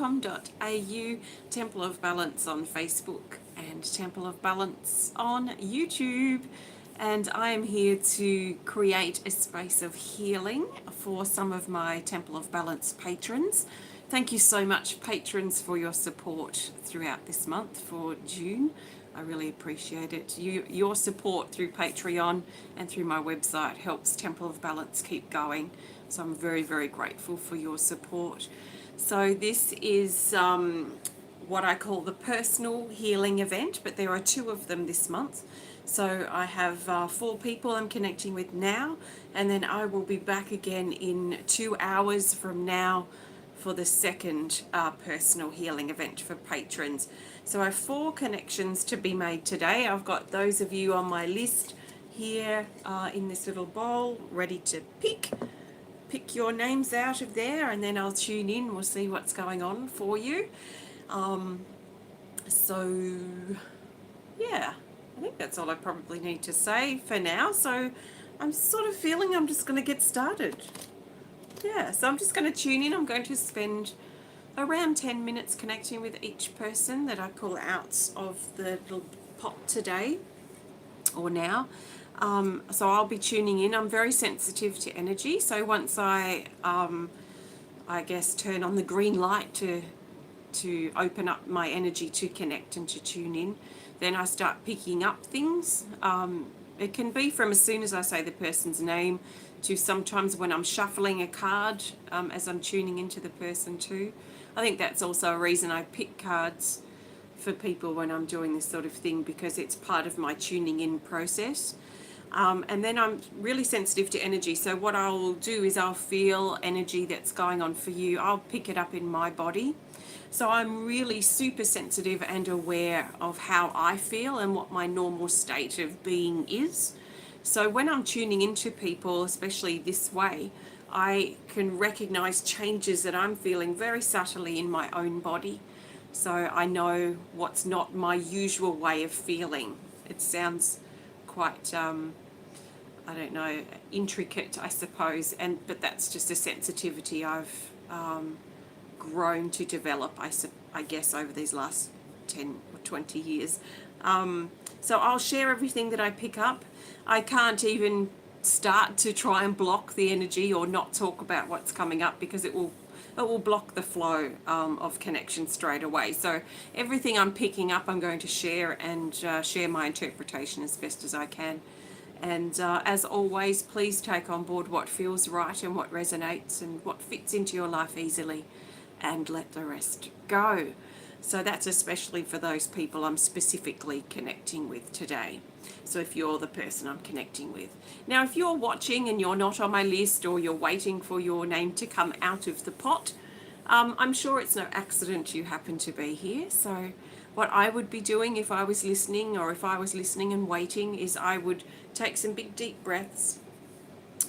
temple.com.au, Temple of Balance on Facebook, and Temple of Balance on YouTube. And I am here to create a space of healing for some of my Temple of Balance patrons. Thank you so much, patrons, for your support throughout this month for June. I really appreciate it. Your support through Patreon and through my website helps Temple of Balance keep going. So I'm very, very grateful for your support. So this is what I call the personal healing event, but there are 2 of them this month. So I have 4 people I'm connecting with now, and then I will be back again in 2 hours from now for the second personal healing event for patrons. So I have 4 connections to be made today. I've got those of you on my list here in this little bowl ready to pick your names out of there, and then I'll tune in. We'll see what's going on for you. So yeah, I think that's all I probably need to say for now. So I'm sort of feeling I'm just going to get started. Yeah, so I'm just going to tune in. I'm going to spend around 10 minutes connecting with each person that I call out of the little pot today or now. So I'll be tuning in. I'm very sensitive to energy. So once I guess turn on the green light to open up my energy to connect and to tune in, then I start picking up things. It can be from as soon as I say the person's name to sometimes when I'm shuffling a card as I'm tuning into the person too. I think that's also a reason I pick cards for people when I'm doing this sort of thing, because it's part of my tuning in process. And then I'm really sensitive to energy. So what I'll do is I'll feel energy that's going on for you. I'll pick it up in my body. So I'm really super sensitive and aware of how I feel and what my normal state of being is. So when I'm tuning into people, especially this way, I can recognize changes that I'm feeling very subtly in my own body. So I know what's not my usual way of feeling. It sounds quite, I don't know, intricate, I suppose, but that's just a sensitivity I've grown to develop, I guess, over these last 10 or 20 years. So I'll share everything that I pick up. I can't even start to try and block the energy or not talk about what's coming up, because it will block the flow of connection straight away. So everything I'm picking up, I'm going to share and share my interpretation as best as I can. And as always, please take on board what feels right and what resonates and what fits into your life easily, and let the rest go. So that's especially for those people I'm specifically connecting with today. So if you're the person I'm connecting with. Now, if you're watching and you're not on my list, or you're waiting for your name to come out of the pot, I'm sure it's no accident you happen to be here. So what I would be doing if I was listening, or if I was listening and waiting, is I would take some big deep breaths,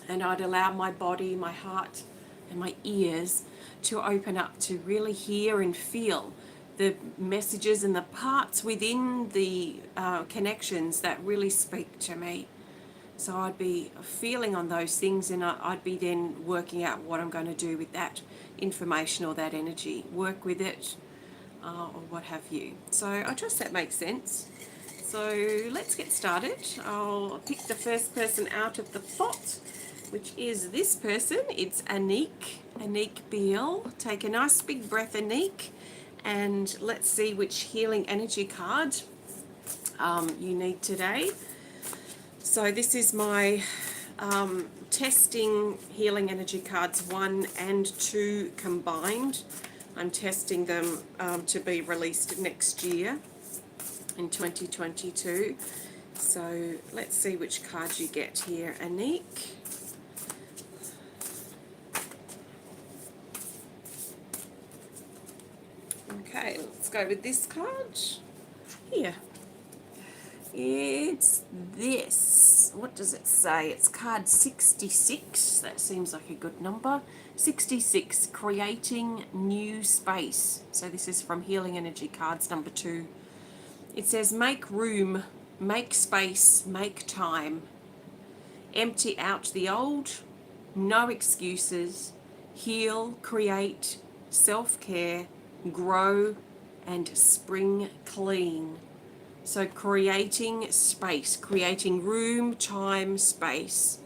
and I'd allow my body, my heart, and my ears to open up to really hear and feel the messages and the parts within the connections that really speak to me. So I'd be feeling on those things, and I'd be then working out what I'm going to do with that information or that energy, work with it, or what have you. So I trust that makes sense. So let's get started. I'll pick the first person out of the pot, which is this person. It's Annick Beal. Take a nice big breath, Annick, and let's see which healing energy card you need today. So this is my testing healing energy cards 1 and 2 combined. I'm testing them to be released next year in 2022. So let's see which card you get here, Annick. Okay, let's go with this card. Here. It's this. What does it say? It's card 66. That seems like a good number. 66, creating new space. So this is from Healing Energy Cards number 2. It says, make room, make space, make time. Empty out the old, no excuses. Heal, create, self-care, grow, and spring clean. So creating space, creating room, time, space.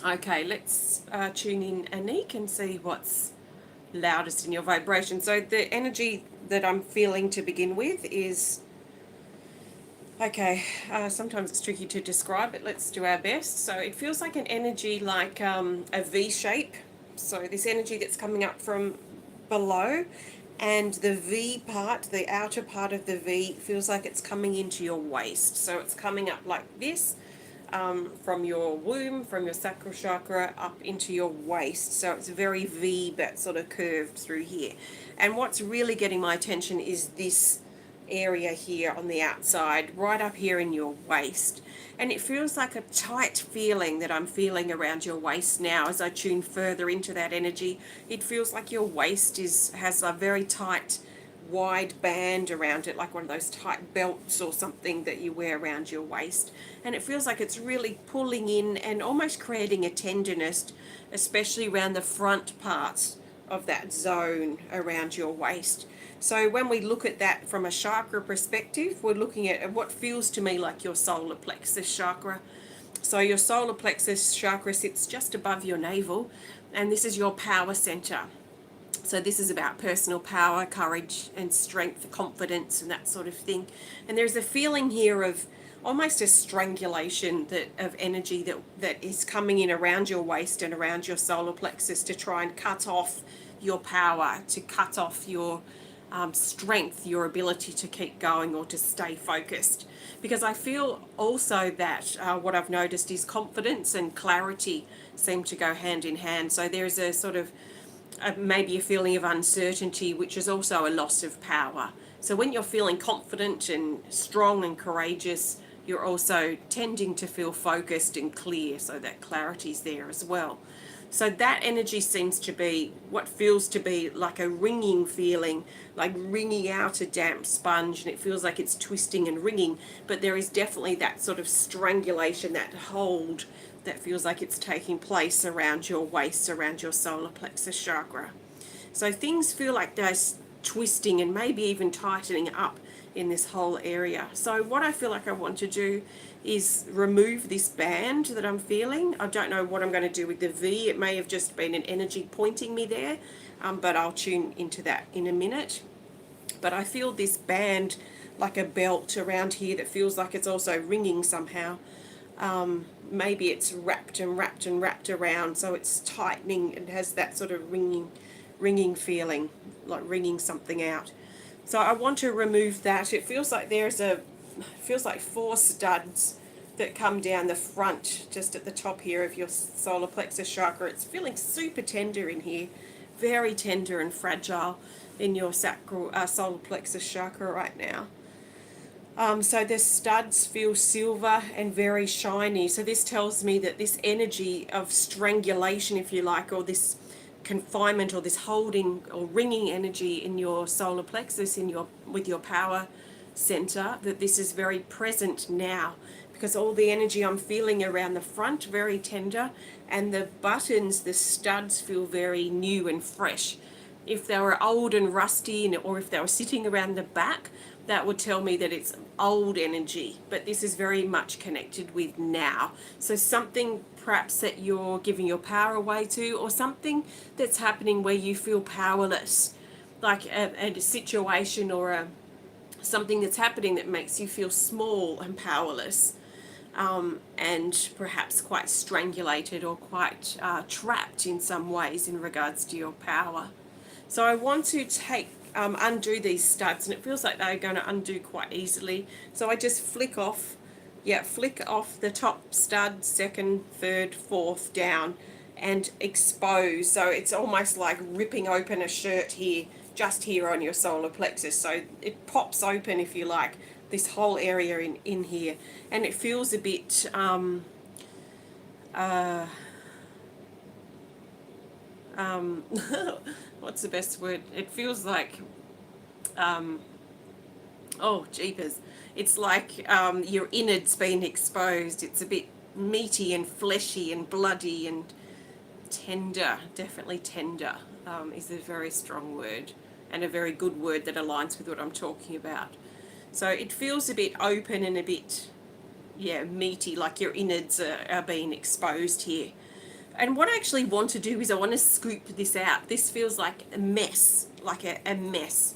Okay, let's tune in Annick and see what's loudest in your vibration. So the energy that I'm feeling to begin with is, okay, sometimes it's tricky to describe, but let's do our best. So it feels like an energy like a V shape. So this energy that's coming up from below, and the V part, the outer part of the V, feels like it's coming into your waist. So it's coming up like this, from your womb, from your sacral chakra up into your waist. So it's very V, but sort of curved through here. And what's really getting my attention is this area here on the outside, right up here in your waist. And it feels like a tight feeling that I'm feeling around your waist now as I tune further into that energy. It feels like your waist has a very tight, wide band around it, like one of those tight belts or something that you wear around your waist. And it feels like it's really pulling in and almost creating a tenderness, especially around the front parts of that zone around your waist. So when we look at that from a chakra perspective, we're looking at what feels to me like your solar plexus chakra. So your solar plexus chakra sits just above your navel, and this is your power center. So this is about personal power, courage and strength, confidence and that sort of thing. And there's a feeling here of almost a strangulation of energy that is coming in around your waist and around your solar plexus to try and cut off your power, to cut off your strength, your ability to keep going or to stay focused. Because I feel also that what I've noticed is confidence and clarity seem to go hand in hand. So there's a sort of maybe a feeling of uncertainty, which is also a loss of power. So when you're feeling confident and strong and courageous, you're also tending to feel focused and clear, so that clarity's there as well. So that energy seems to be what feels to be like a ringing feeling, like wringing out a damp sponge, and it feels like it's twisting and wringing, but there is definitely that sort of strangulation, that hold that feels like it's taking place around your waist, around your solar plexus chakra. So things feel like they're twisting and maybe even tightening up in this whole area. So what I feel like I want to do is remove this band that I'm feeling. I don't know what I'm going to do with the V. It may have just been an energy pointing me there, but I'll tune into that in a minute. But I feel this band like a belt around here that feels like it's also ringing somehow. Maybe it's wrapped and wrapped and wrapped around, so it's tightening and has that sort of ringing feeling, like wringing something out. So I want to remove that. It feels like feels like 4 studs that come down the front, just at the top here of your solar plexus chakra. It's feeling super tender in here, very tender and fragile in your sacral solar plexus chakra right now. So the studs feel silver and very shiny. So this tells me that this energy of strangulation, if you like, or this confinement or this holding or ringing energy in your solar plexus, with your power center, that this is very present now, because all the energy I'm feeling around the front, very tender, and the buttons, the studs, feel very new and fresh. If they were old and rusty, or if they were sitting around the back, that would tell me that it's old energy, but this is very much connected with now. So something perhaps that you're giving your power away to, or something that's happening where you feel powerless, like a situation or something that's happening that makes you feel small and powerless, and perhaps quite strangulated or quite trapped in some ways in regards to your power. So I want to undo these studs, and it feels like they're going to undo quite easily. So I just flick off the top stud, second, third, fourth down, and expose. So it's almost like ripping open a shirt here, just here on your solar plexus. So it pops open, if you like, this whole area in here, and it feels a bit what's the best word? It feels like oh jeepers, it's like your innards being exposed. It's a bit meaty and fleshy and bloody and tender. Definitely tender is a very strong word. and a very good word that aligns with what I'm talking about. So it feels a bit open and a bit, yeah, meaty, like your innards are being exposed here. And what I actually want to do is I want to scoop this out. This feels like a mess, like a mess.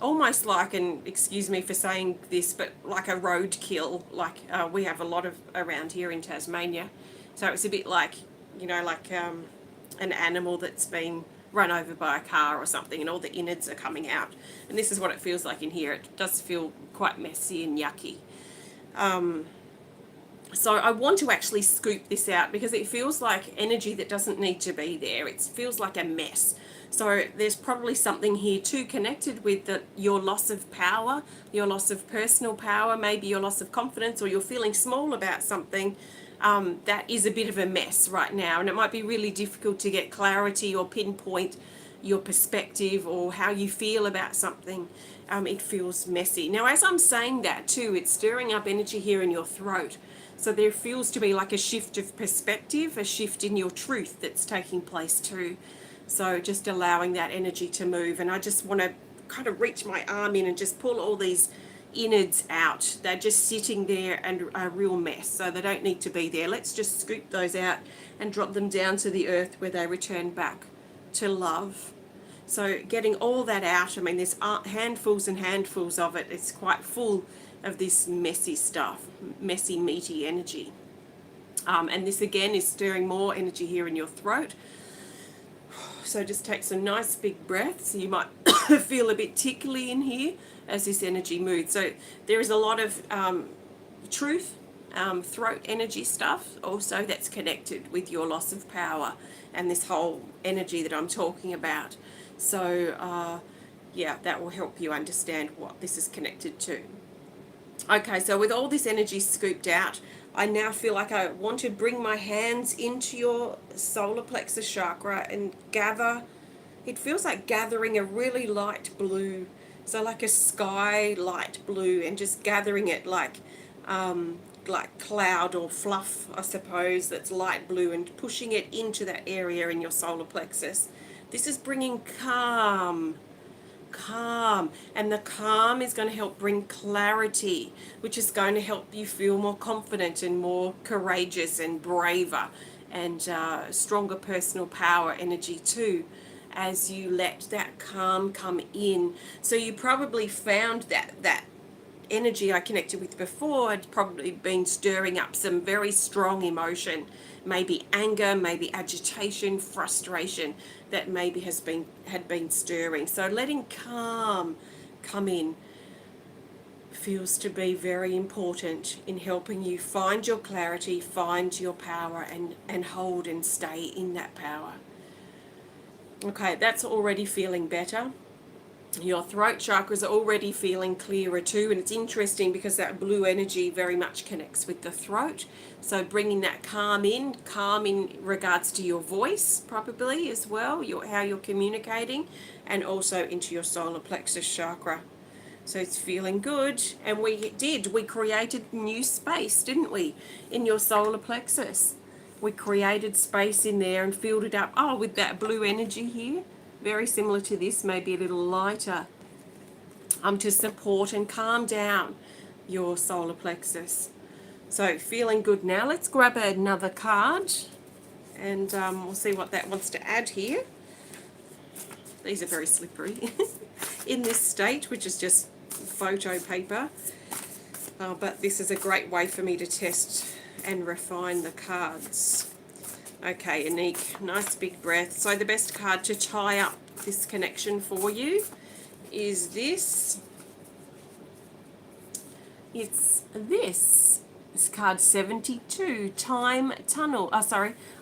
Almost like, and excuse me for saying this, but like a roadkill, like we have a lot of around here in Tasmania. So it's a bit like, you know, like an animal that's been run over by a car or something, and all the innards are coming out. And this is what it feels like in here. It does feel quite messy and yucky. So I want to actually scoop this out because it feels like energy that doesn't need to be there. It feels like a mess. So there's probably something here too connected with your loss of power, your loss of personal power, maybe your loss of confidence, or you're feeling small about something. That is a bit of a mess right now, and it might be really difficult to get clarity or pinpoint your perspective or how you feel about something. It feels messy. Now, as I'm saying that too, it's stirring up energy here in your throat. So there feels to be like a shift of perspective, a shift in your truth that's taking place too. So just allowing that energy to move. And I just want to kind of reach my arm in and just pull all these innards out. They're just sitting there and a real mess. So they don't need to be there. Let's just scoop those out and drop them down to the earth where they return back to love. So getting all that out, I mean, there's handfuls and handfuls of it. It's quite full of this messy stuff, messy, meaty energy. And this again is stirring more energy here in your throat. So just take some nice big breaths. You might feel a bit tickly in here as this energy moves. So there is a lot of truth, throat energy stuff also that's connected with your loss of power and this whole energy that I'm talking about. So yeah, that will help you understand what this is connected to. Okay, so with all this energy scooped out, I now feel like I want to bring my hands into your solar plexus chakra and gather. It feels like gathering a really light blue, so like a sky light blue, and just gathering it like cloud or fluff, I suppose, that's light blue, and pushing it into that area in your solar plexus. This is bringing calm, and the calm is going to help bring clarity, which is going to help you feel more confident and more courageous and braver and stronger personal power energy too, as you let that calm come in. So you probably found that energy I connected with before had probably been stirring up some very strong emotion, maybe anger, maybe agitation, frustration, that maybe had been stirring. So letting calm come in feels to be very important in helping you find your clarity, find your power, and hold and stay in that power. Okay, that's already feeling better. Your throat chakra is already feeling clearer too, and it's interesting because that blue energy very much connects with the throat. So bringing that calm in regards to your voice probably as well, how you're communicating, and also into your solar plexus chakra. So it's feeling good, and we created new space, didn't we, in your solar plexus? We created space in there and filled it up, with that blue energy here. Very similar to this, maybe a little lighter, to support and calm down your solar plexus. So feeling good now. Let's grab another card, and we'll see what that wants to add here. These are very slippery in this state, which is just photo paper. But this is a great way for me to test and refine the cards. Okay, Annick, nice big breath. So the best card to tie up this connection for you is this. It's this. This card 72, Time Tunnel.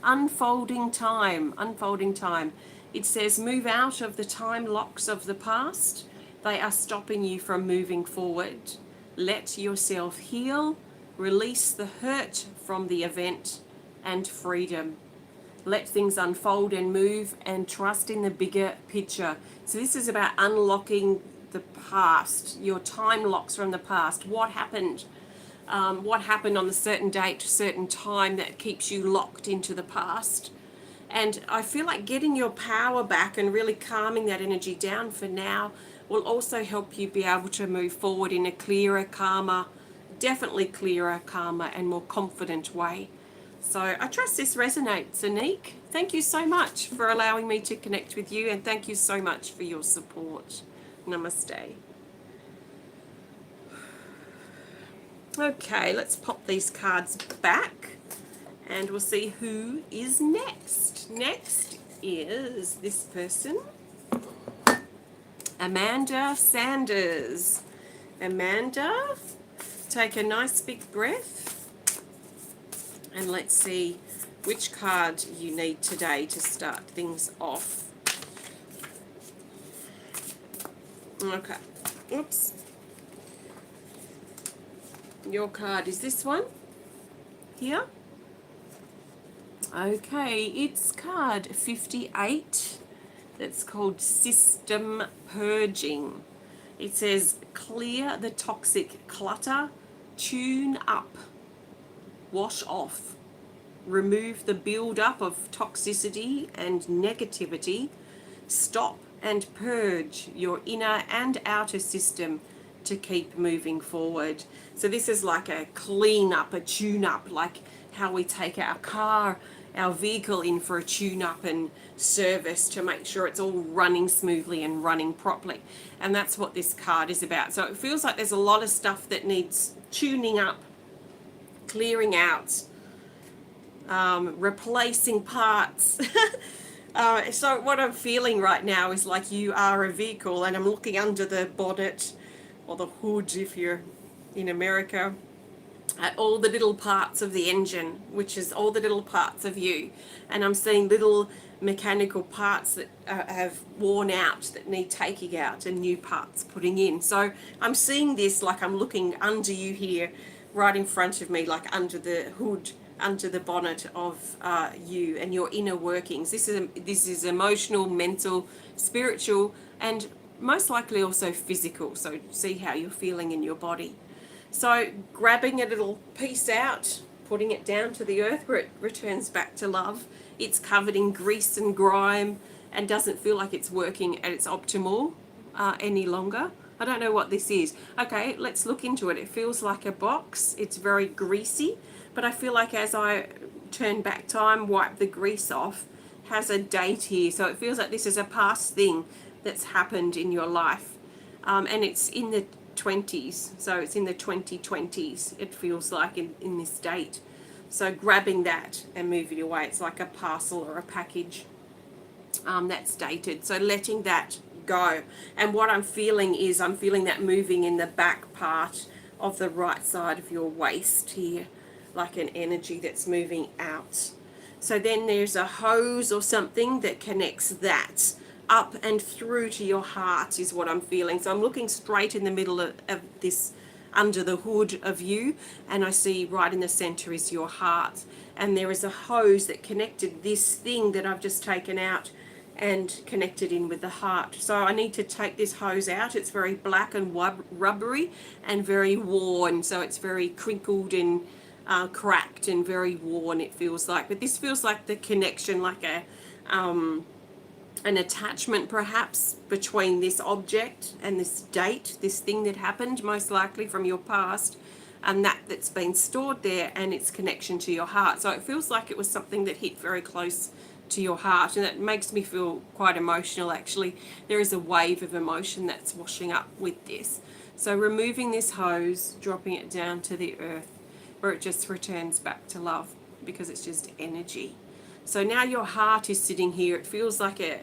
Unfolding Time. Unfolding Time. It says, move out of the time locks of the past. They are stopping you from moving forward. Let yourself heal. Release the hurt from the event and freedom. Let things unfold and move, and trust in the bigger picture. So this is about unlocking the past, your time locks from the past. What happened? What happened on a certain date, certain time that keeps you locked into the past? And I feel like getting your power back and really calming that energy down for now will also help you be able to move forward in a clearer, calmer, definitely clearer, calmer, and more confident way. So I trust this resonates, Annick. Thank you so much for allowing me to connect with you, and thank you so much for your support. Namaste. Okay, let's pop these cards back and we'll see who is next. Next is this person, Amanda Sanders. Amanda, take a nice big breath and let's see which card you need today to start things off. Okay, oops. Your card is this one here. Okay, it's card 58. That's called System Purging. It says, clear the toxic clutter, tune up, wash off, remove the build-up of toxicity and negativity, stop and purge your inner and outer system to keep moving forward. So this is like a clean up, a tune up, like how we take our car, our vehicle in for a tune up and service to make sure it's all running smoothly and running properly. And that's what this card is about. So it feels like there's a lot of stuff that needs tuning up, clearing out, replacing parts. So what I'm feeling right now is like you are a vehicle, and I'm looking under the bonnet or the hood if you're in America, at all the little parts of the engine, which is all the little parts of you. And I'm seeing little mechanical parts that have worn out, that need taking out, and new parts putting in. So I'm seeing this like I'm looking under you here, right in front of me, like under the hood, under the bonnet of you and your inner workings. This is emotional, mental, spiritual, and most likely also physical. So see how you're feeling in your body. So grabbing a little piece out, putting it down to the earth where it returns back to love. It's covered in grease and grime and doesn't feel like it's working at its optimal any longer. I don't know what this is. Okay, let's look into it. It feels like a box. It's very greasy, but I feel like as I turn back time, wipe the grease off, has a date here. So it feels like this is a past thing that's happened in your life. And it's in the 20s, so it's in the 2020s, it feels like in this date. So grabbing that and moving it away, it's like a parcel or a package that's dated. So letting that go. And what I'm feeling is I'm feeling that moving in the back part of the right side of your waist here, like an energy that's moving out. So then there's a hose or something that connects that up and through to your heart is what I'm feeling. So I'm looking straight in the middle of this, under the hood of you, and I see right in the center is your heart. And there is a hose that connected this thing that I've just taken out and connected in with the heart. So I need to take this hose out. It's very black and rubbery and very worn. So it's very crinkled and cracked and very worn, it feels like. But this feels like the connection, like a an attachment perhaps between this object and this date, this thing that happened, most likely from your past, and that's been stored there, and its connection to your heart. So it feels like it was something that hit very close to your heart, and it makes me feel quite emotional actually. There is a wave of emotion that's washing up with this. So removing this hose, dropping it down to the earth where it just returns back to love, because it's just energy. So now your heart is sitting here. It feels like a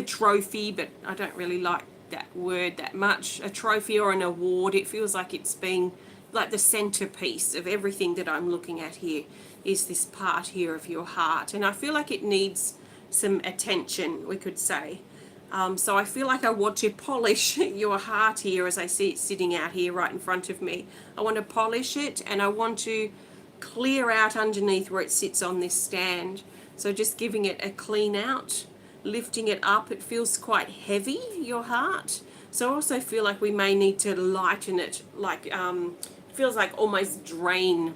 trophy, but I don't really like that word that much. A trophy or an award. It feels like it's being like the centerpiece of everything that I'm looking at here is this part here of your heart. And I feel like it needs some attention, we could say. So I feel like I want to polish your heart here as I see it sitting out here right in front of me. I want to polish it, and I want to clear out underneath where it sits on this stand. So just giving it a clean out, lifting it up. It feels quite heavy, your heart. So I also feel like we may need to lighten it, like feels like almost drain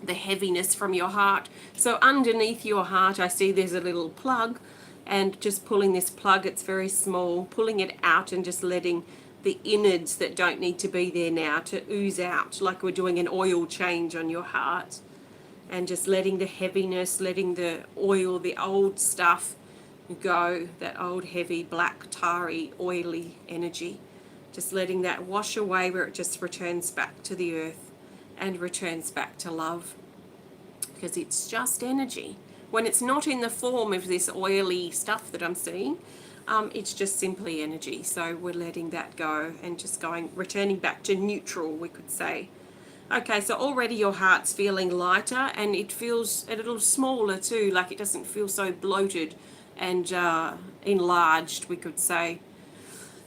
the heaviness from your heart. So underneath your heart, I see there's a little plug, and just pulling this plug, it's very small, pulling it out and just letting the innards that don't need to be there now to ooze out, like we're doing an oil change on your heart, and just letting the heaviness, letting the oil, the old stuff go, that old heavy black tarry oily energy, just letting that wash away, where it just returns back to the earth and returns back to love, because it's just energy. When it's not in the form of this oily stuff that I'm seeing, it's just simply energy. So we're letting that go and just returning back to neutral, we could say. Okay, so already your heart's feeling lighter, and it feels a little smaller too, like it doesn't feel so bloated and enlarged, we could say.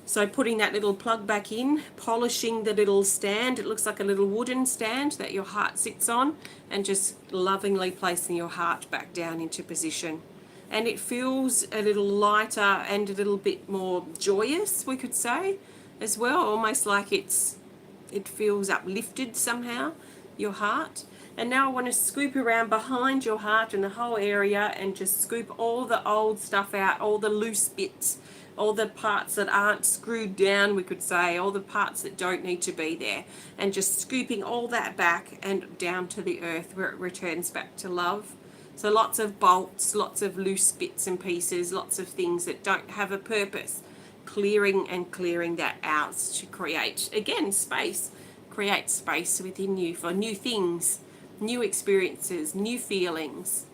So putting that little plug back in, polishing the little stand, it looks like a little wooden stand that your heart sits on, and just lovingly placing your heart back down into position. And it feels a little lighter and a little bit more joyous, we could say, as well, almost like it feels uplifted somehow, your heart. And now I want to scoop around behind your heart and the whole area, and just scoop all the old stuff out, all the loose bits, all the parts that aren't screwed down, we could say, all the parts that don't need to be there, and just scooping all that back and down to the earth, where it returns back to love. So lots of bolts, lots of loose bits and pieces, lots of things that don't have a purpose, clearing that out to create, again, space. Create space within you for new things, new experiences, new feelings,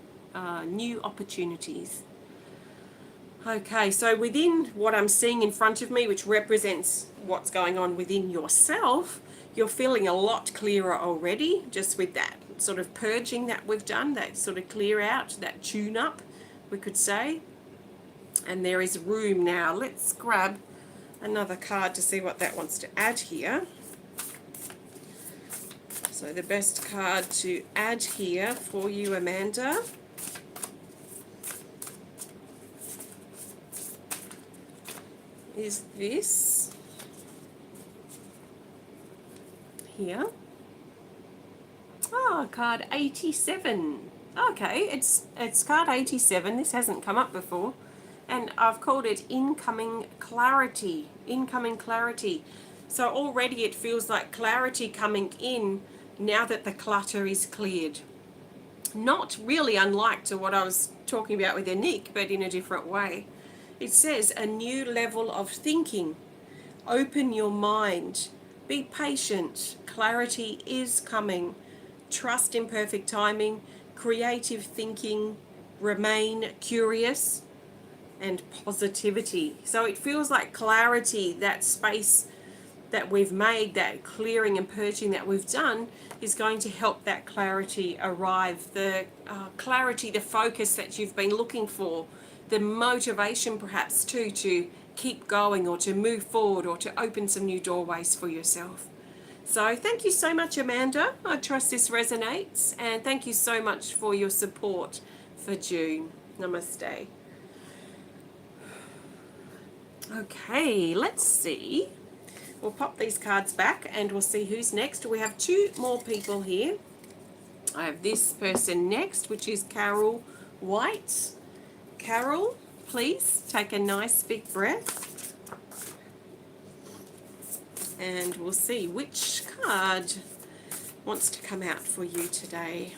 new opportunities. Okay, so within what I'm seeing in front of me, which represents what's going on within yourself, you're feeling a lot clearer already, just with that sort of purging that we've done, that sort of clear out, that tune up, we could say. And there is room now. Let's grab another card to see what that wants to add here. So the best card to add here for you, Amanda, is this here. Oh, card 87. Okay, it's card 87. This hasn't come up before. And I've called it incoming clarity. Incoming clarity. So already it feels like clarity coming in now that the clutter is cleared. Not really unlike to what I was talking about with Annick, but in a different way. It says a new level of thinking. Open your mind. Be patient. Clarity is coming. Trust in perfect timing. Creative thinking. Remain curious. And positivity. So it feels like clarity, that space that we've made, that clearing and purging that we've done, is going to help that clarity arrive. The clarity, the focus that you've been looking for, the motivation perhaps too to keep going or to move forward or to open some new doorways for yourself. So thank you so much, Amanda. I trust this resonates, and thank you so much for your support for June. Namaste. Okay, let's see. We'll pop these cards back and we'll see who's next. We have two more people here. I have this person next, which is Carol White. Carol, please take a nice big breath. And we'll see which card wants to come out for you today.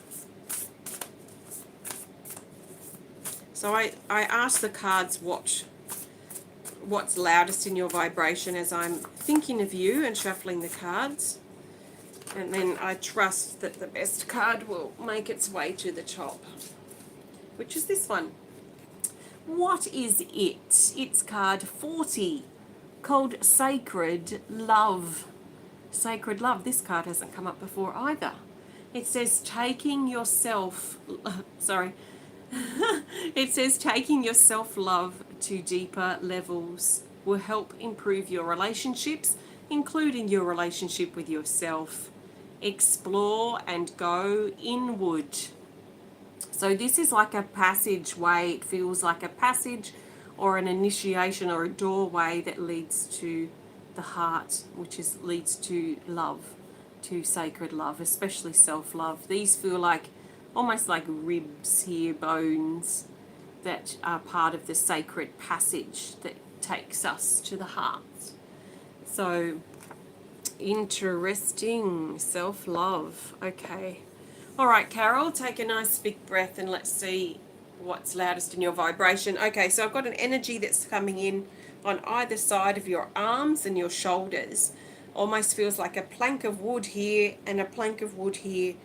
So I asked the cards what's loudest in your vibration as I'm thinking of you and shuffling the cards. And then I trust that the best card will make its way to the top, which is this one. What is it? It's card 40, called Sacred Love. Sacred Love. This card hasn't come up before either. It says taking yourself, it says taking your self-love to deeper levels will help improve your relationships, including your relationship with yourself. Explore and go inward. So this is like a passageway. It feels like a passage or an initiation or a doorway that leads to the heart, which leads to love. to sacred love, especially self-love. These feel like almost like ribs here, bones that are part of the sacred passage that takes us to the heart. So interesting. Self-love. Okay. All right, Carol, take a nice big breath and let's see what's loudest in your vibration. Okay, so I've got an energy that's coming in on either side of your arms and your shoulders. Almost feels like a plank of wood here and a plank of wood here,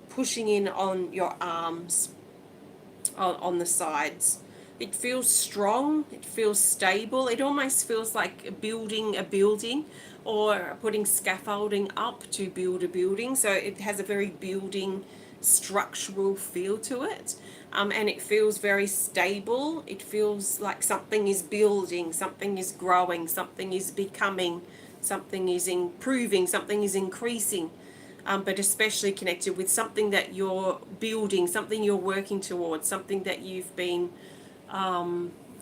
pushing in on your arms, on the sides. It feels strong, it feels stable, it almost feels like building a building or putting scaffolding up to build a building. So it has a very building structural feel to it. And it feels very stable. It feels like something is building, something is growing, something is becoming, something is improving, something is increasing. But especially connected with something that you're building, something you're working towards, something that you've been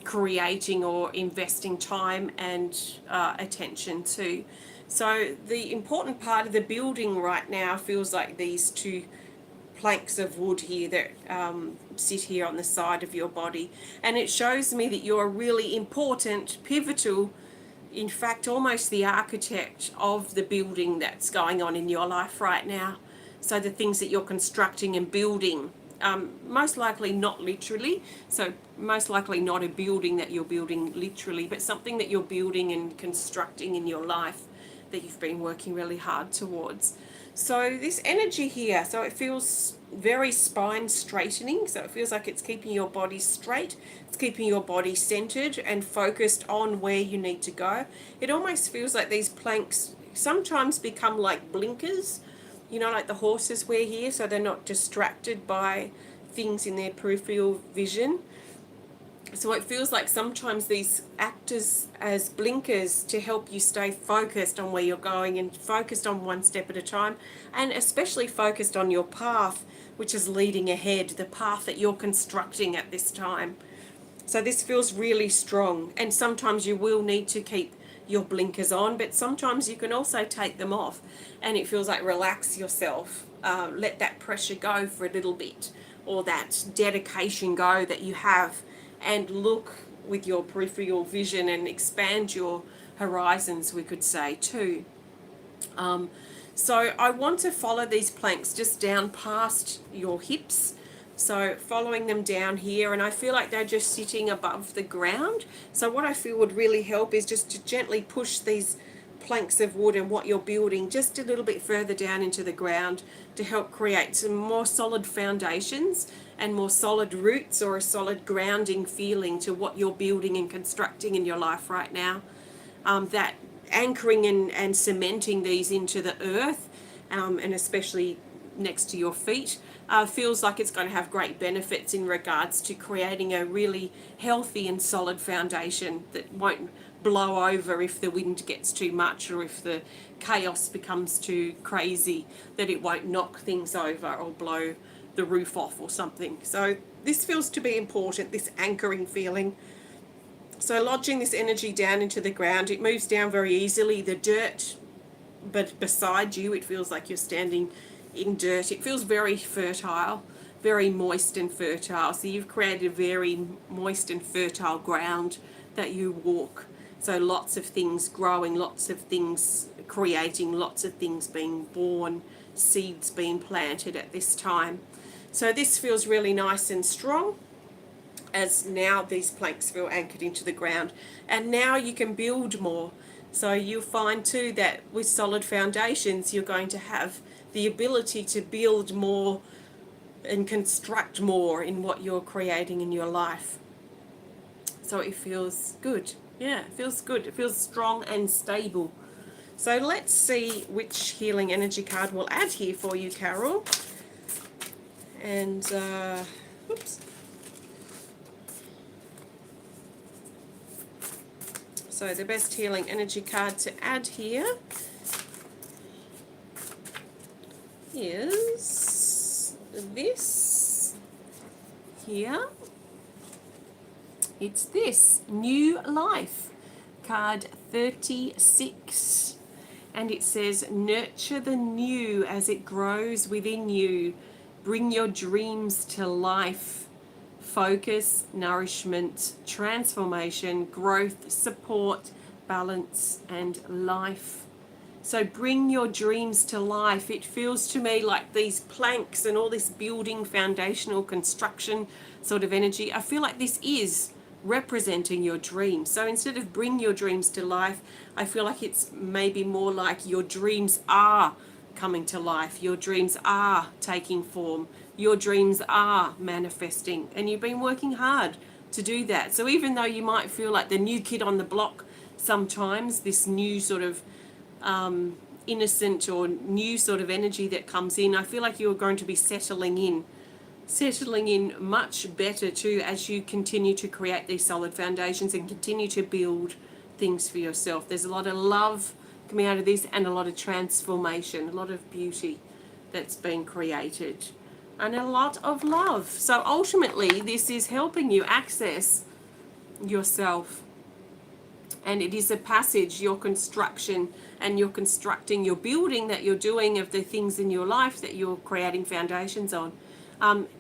creating or investing time and attention to. So the important part of the building right now feels like these two planks of wood here that sit here on the side of your body, and it shows me that you're really important, pivotal, in fact almost the architect of the building that's going on in your life right now. So the things that you're constructing and building, most likely not literally, so most likely not a building that you're building literally, but something that you're building and constructing in your life that you've been working really hard towards. So this energy here, so it feels very spine straightening, so it feels like it's keeping your body straight, it's keeping your body centered and focused on where you need to go. It almost feels like these planks sometimes become like blinkers, you know, like the horses wear here, so they're not distracted by things in their peripheral vision. So it feels like sometimes these act as blinkers to help you stay focused on where you're going and focused on one step at a time, and especially focused on your path, which is leading ahead, the path that you're constructing at this time. So this feels really strong, and sometimes you will need to keep your blinkers on, but sometimes you can also take them off, and it feels like relax yourself, let that pressure go for a little bit, or that dedication go that you have, and look with your peripheral vision and expand your horizons, we could say, too. So I want to follow these planks just down past your hips, so following them down here, and I feel like they're just sitting above the ground. So what I feel would really help is just to gently push these planks of wood and what you're building just a little bit further down into the ground to help create some more solid foundations and more solid roots, or a solid grounding feeling to what you're building and constructing in your life right now. That anchoring and cementing these into the earth, and especially next to your feet, feels like it's going to have great benefits in regards to creating a really healthy and solid foundation that won't blow over if the wind gets too much, or if the chaos becomes too crazy, that it won't knock things over or blow the roof off or something. So this feels to be important, this anchoring feeling. So lodging this energy down into the ground, it moves down very easily. The dirt, but beside you, it feels like you're standing in dirt. It feels very fertile, very moist and fertile. So you've created a very moist and fertile ground that you walk. So lots of things growing, lots of things creating, lots of things being born, seeds being planted at this time. So this feels really nice and strong, as now these planks feel anchored into the ground, and now you can build more. So you'll find too that with solid foundations you're going to have the ability to build more and construct more in what you're creating in your life. So it feels good. Yeah, it feels good. It feels strong and stable. So let's see which healing energy card we'll add here for you, Carol. And oops. So the best healing energy card to add here is this here. It's this, New Life, card 36. And it says, nurture the new as it grows within you. Bring your dreams to life. Focus, nourishment, transformation, growth, support, balance, and life. So bring your dreams to life. It feels to me like these planks and all this building, foundational construction sort of energy. I feel like this is representing your dreams. So instead of bring your dreams to life, I feel like it's maybe more like your dreams are coming to life. Your dreams are taking form. Your dreams are manifesting. And you've been working hard to do that. So even though you might feel like the new kid on the block sometimes, this new sort of innocent or new sort of energy that comes in, I feel like you're going to be settling in much better too as you continue to create these solid foundations and continue to build things for yourself. There's a lot of love coming out of this and a lot of transformation, a lot of beauty that's been created and a lot of love. So ultimately this is helping you access yourself. And it is a passage, your construction and your constructing, your building that you're doing of the things in your life that you're creating foundations on,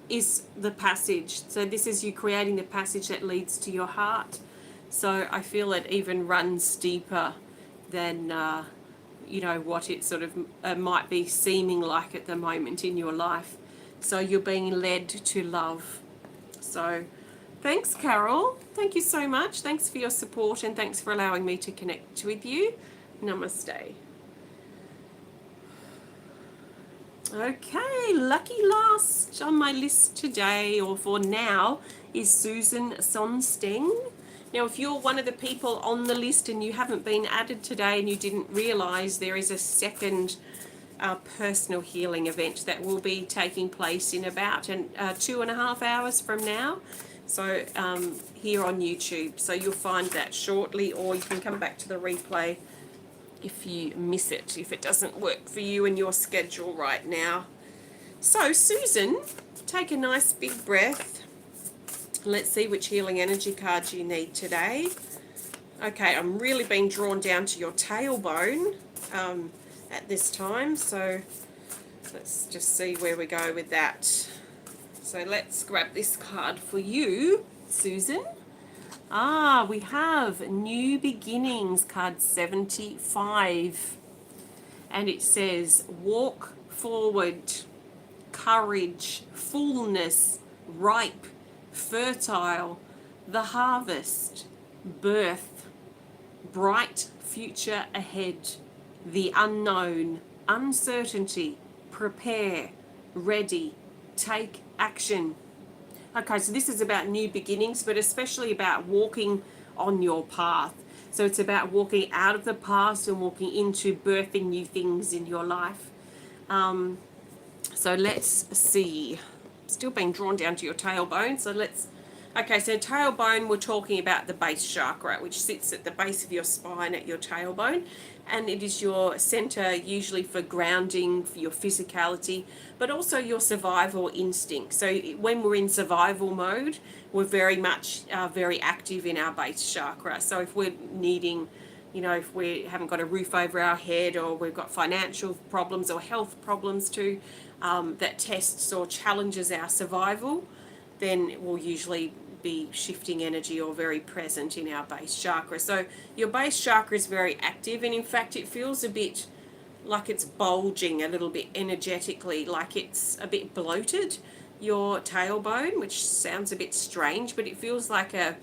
is the passage. So this is you creating the passage that leads to your heart. So I feel it even runs deeper than, what it sort of might be seeming like at the moment in your life. So you're being led to love. So thanks, Carol. Thank you so much. Thanks for your support and thanks for allowing me to connect with you. Namaste. Okay, lucky last on my list today, or for now, is Susan Sonsteng. Now, if you're one of the people on the list and you haven't been added today and you didn't realise, there is a second personal healing event that will be taking place in about 2.5 hours from now. So here on YouTube. So you'll find that shortly, or you can come back to the replay if you miss it, if it doesn't work for you and your schedule right now. So Susan, take a nice big breath. Let's see which healing energy cards you need today. Okay, I'm really being drawn down to your tailbone at this time. So let's just see where we go with that. So let's grab this card for you, Susan. We have New Beginnings, card 75. And it says, walk forward, courage, fullness, ripe, fertile, the harvest, birth, bright future ahead, the unknown, uncertainty, prepare, ready, take action. Okay, so this is about new beginnings, but especially about walking on your path. So it's about walking out of the past and walking into birthing new things in your life. So let's see. Still being drawn down to your tailbone. So tailbone, we're talking about the base chakra, which sits at the base of your spine at your tailbone. And it is your center usually for grounding, for your physicality, but also your survival instinct. So when we're in survival mode, we're very much very active in our base chakra. So if we're needing, if we haven't got a roof over our head, or we've got financial problems or health problems too, that tests or challenges our survival, then we'll usually be shifting energy or very present in our base chakra. So your base chakra is very active, and in fact it feels a bit like it's bulging a little bit energetically, like it's a bit bloated, your tailbone, which sounds a bit strange, but it feels like a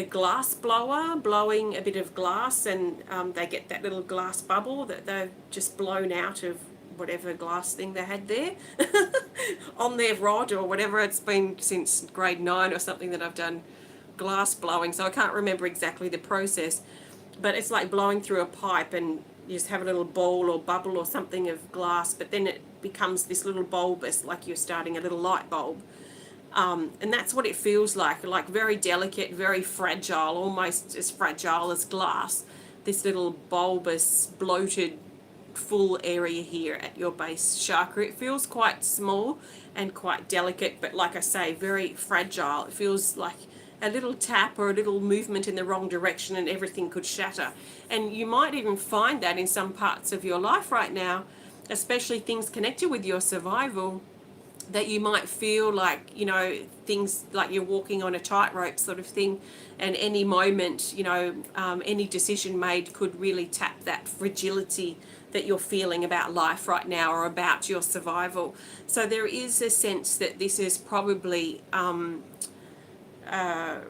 glass blower blowing a bit of glass, and they get that little glass bubble that they've just blown out of whatever glass thing they had there on their rod or whatever. It's been since grade 9 or something that I've done glass blowing, so I can't remember exactly the process, but it's like blowing through a pipe and you just have a little ball or bubble or something of glass, but then it becomes this little bulbous, like you're starting a little light bulb. And that's what it feels like very delicate, very fragile, almost as fragile as glass, this little bulbous, bloated, full area here at your base chakra. It feels quite small and quite delicate, but like I say, very fragile. It feels like a little tap or a little movement in the wrong direction and everything could shatter. And you might even find that in some parts of your life right now, especially things connected with your survival, that you might feel like, you know, things like you're walking on a tightrope sort of thing, and any moment, you know, any decision made could really tap that fragility that you're feeling about life right now or about your survival. So there is a sense that this is probably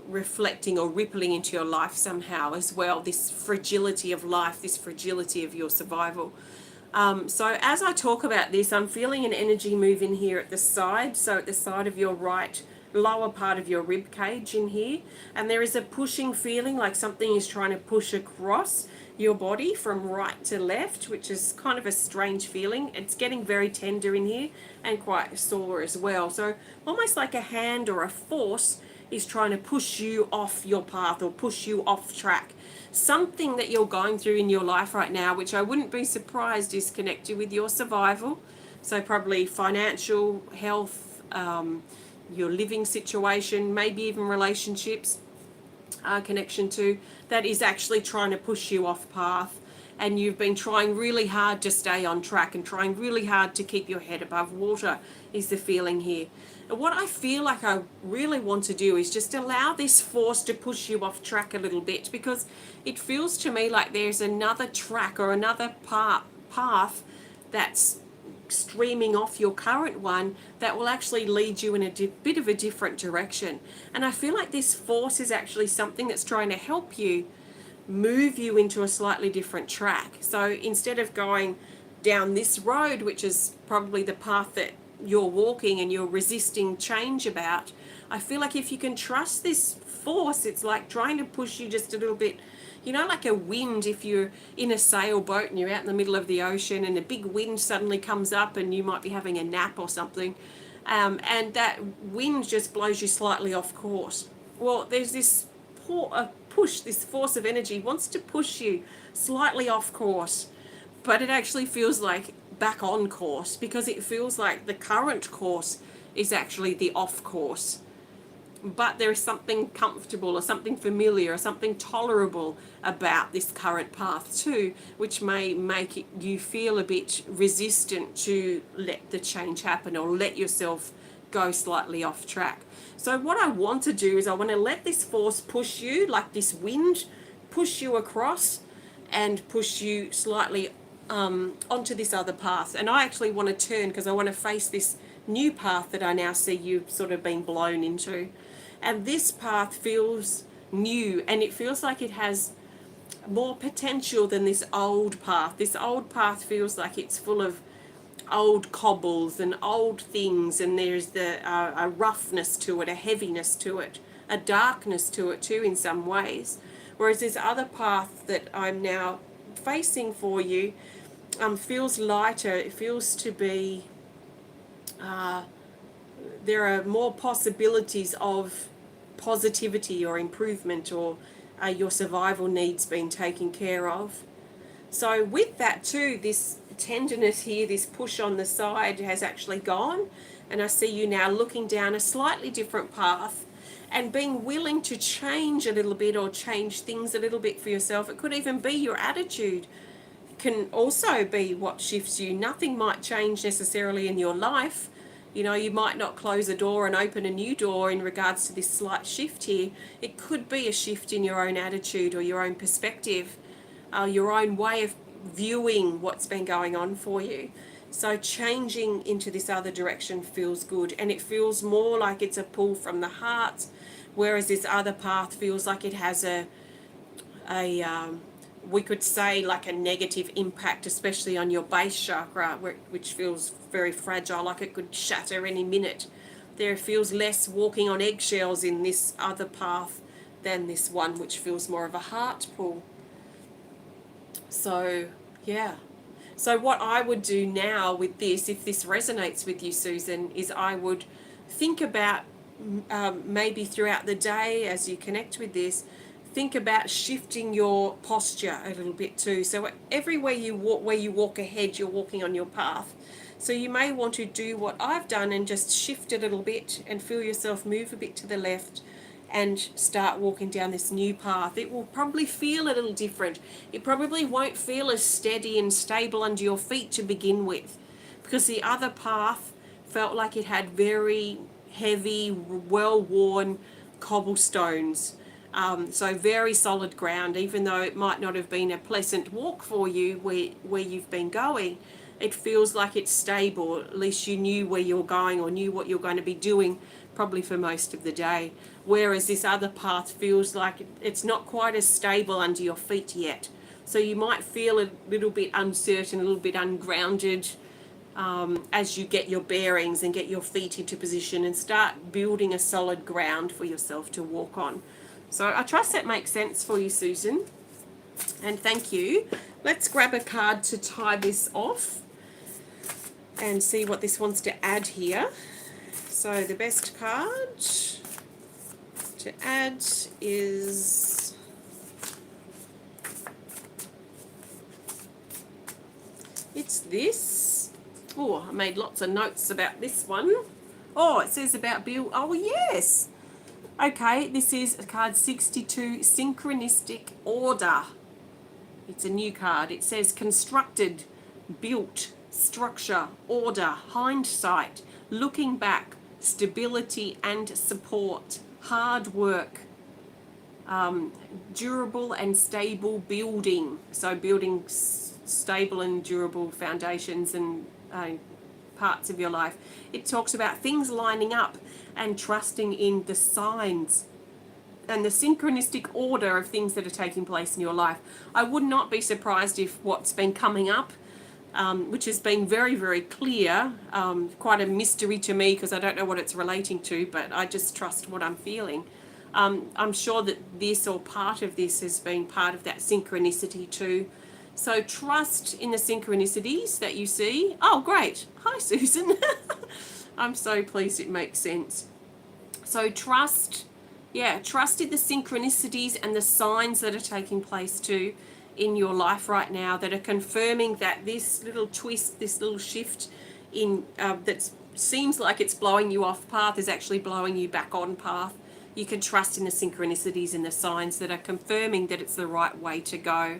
reflecting or rippling into your life somehow as well, this fragility of life, this fragility of your survival. So as I talk about this, I'm feeling an energy move in here at the side, so at the side of your right lower part of your rib cage in here, and there is a pushing feeling like something is trying to push across your body from right to left, which is kind of a strange feeling. It's getting very tender in here and quite sore as well. So almost like a hand or a force is trying to push you off your path or push you off track. Something that you're going through in your life right now, which I wouldn't be surprised is connected with your survival. So probably financial, health, your living situation, maybe even relationships, connection to, that is actually trying to push you off path. And you've been trying really hard to stay on track and trying really hard to keep your head above water is the feeling here. And what I feel like I really want to do is just allow this force to push you off track a little bit, because it feels to me like there's another track or another path that's streaming off your current one that will actually lead you in a bit of a different direction. And I feel like this force is actually something that's trying to help you move you into a slightly different track. So instead of going down this road, which is probably the path that you're walking and you're resisting change about, I feel like if you can trust this force, it's like trying to push you just a little bit, you know, like a wind. If you're in a sailboat and you're out in the middle of the ocean and a big wind suddenly comes up and you might be having a nap or something, and that wind just blows you slightly off course. Well, there's this push, this force of energy wants to push you slightly off course, but it actually feels like back on course, because it feels like the current course is actually the off course. But there is something comfortable or something familiar or something tolerable about this current path too, which may make you feel a bit resistant to let the change happen or let yourself go slightly off track. So what I want to do is I want to let this force push you, like this wind, push you across and push you slightly onto this other path. And I actually want to turn because I want to face this new path that I now see you've sort of been blown into. And this path feels new, and it feels like it has more potential than this old path. This old path feels like it's full of old cobbles and old things, and there's a roughness to it, a heaviness to it, a darkness to it too in some ways. Whereas this other path that I'm now facing for you feels lighter. It feels to be there are more possibilities of positivity or improvement, or your survival needs being taken care of. So with that too, this tenderness here, this push on the side has actually gone, and I see you now looking down a slightly different path and being willing to change a little bit or change things a little bit for yourself. It could even be your attitude can also be what shifts you. Nothing might change necessarily in your life. You know, you might not close a door and open a new door in regards to this slight shift here. It could be a shift in your own attitude or your own perspective, your own way of viewing what's been going on for you. So changing into this other direction feels good, and it feels more like it's a pull from the heart, whereas this other path feels like it has a we could say like a negative impact, especially on your base chakra, which feels very fragile, like it could shatter any minute. There feels less walking on eggshells in this other path than this one, which feels more of a heart pull. So, yeah. So what I would do now with this, if this resonates with you, Susan, is I would think about maybe throughout the day as you connect with this, think about shifting your posture a little bit too. So everywhere you walk, where you walk ahead, you're walking on your path. So you may want to do what I've done and just shift a little bit and feel yourself move a bit to the left and start walking down this new path. It will probably feel a little different. It probably won't feel as steady and stable under your feet to begin with, because the other path felt like it had very heavy, well-worn cobblestones. So very solid ground, even though it might not have been a pleasant walk for you where you've been going. It feels like it's stable. At least you knew where you're going or knew what you're going to be doing probably for most of the day. Whereas this other path feels like it's not quite as stable under your feet yet. So you might feel a little bit uncertain, a little bit ungrounded, as you get your bearings and get your feet into position and start building a solid ground for yourself to walk on. So I trust that makes sense for you, Susan. And thank you. Let's grab a card to tie this off and see what this wants to add here. So the best card to add is it's this. Oh, I made lots of notes about this one. Oh, it says about Bill. Oh, yes. Okay, this is card 62, Synchronistic Order. It's a new card. It says constructed, built, structure, order, hindsight, looking back, stability and support, hard work, durable and stable building. So building stable and durable foundations and parts of your life. It talks about things lining up and trusting in the signs and the synchronistic order of things that are taking place in your life. I would not be surprised if what's been coming up, which has been very, very clear, quite a mystery to me because I don't know what it's relating to, but I just trust what I'm feeling. I'm sure that this or part of this has been part of that synchronicity too. So trust in the synchronicities that you see. Oh, great. Hi, Susan. I'm so pleased it makes sense. So trust in the synchronicities and the signs that are taking place too in your life right now that are confirming that this little twist, this little shift in that seems like it's blowing you off path is actually blowing you back on path. You can trust in the synchronicities and the signs that are confirming that it's the right way to go.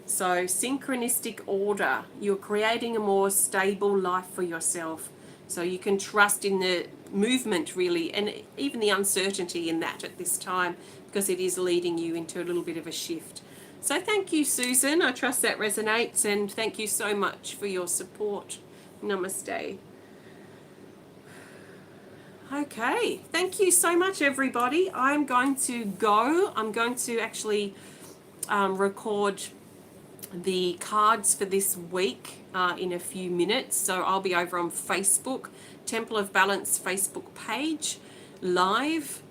So synchronistic order, you're creating a more stable life for yourself. So you can trust in the movement really, and even the uncertainty in that at this time, because it is leading you into a little bit of a shift. So thank you, Susan. I trust that resonates, and thank you so much for your support. Namaste. Okay, thank you so much, everybody. I'm going to go. I'm going to actually record the cards for this week in a few minutes. So I'll be over on Facebook, Temple of Balance Facebook page, live.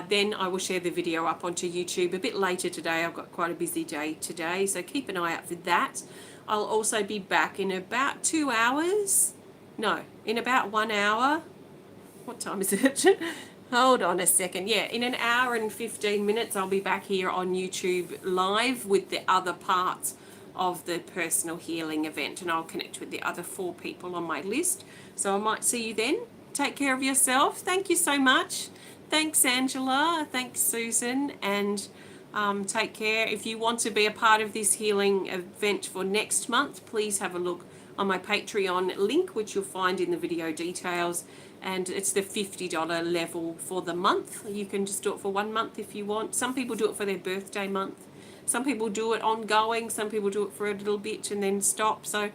Then I will share the video up onto YouTube a bit later today. I've got quite a busy day today, so keep an eye out for that. I'll also be back in about 2 hours. No, in about 1 hour. What time is it? Hold on a second. Yeah, in an hour and 15 minutes, I'll be back here on YouTube live with the other parts of the personal healing event, and I'll connect with the other 4 people on my list. So I might see you then. Take care of yourself. Thank you so much. Thanks, Angela. Thanks, Susan. And take care. If you want to be a part of this healing event for next month, please have a look on my Patreon link, which you'll find in the video details. And it's the $50 level for the month. You can just do it for 1 month if you want. Some people do it for their birthday month. Some people do it ongoing. Some people do it for a little bit and then stop. So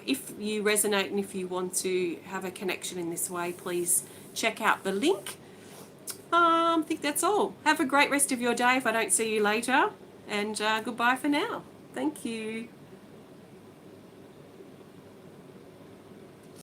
if you resonate and if you want to have a connection in this way, please check out the link. I think that's all. Have a great rest of your day if I don't see you later. And goodbye for now. Thank you.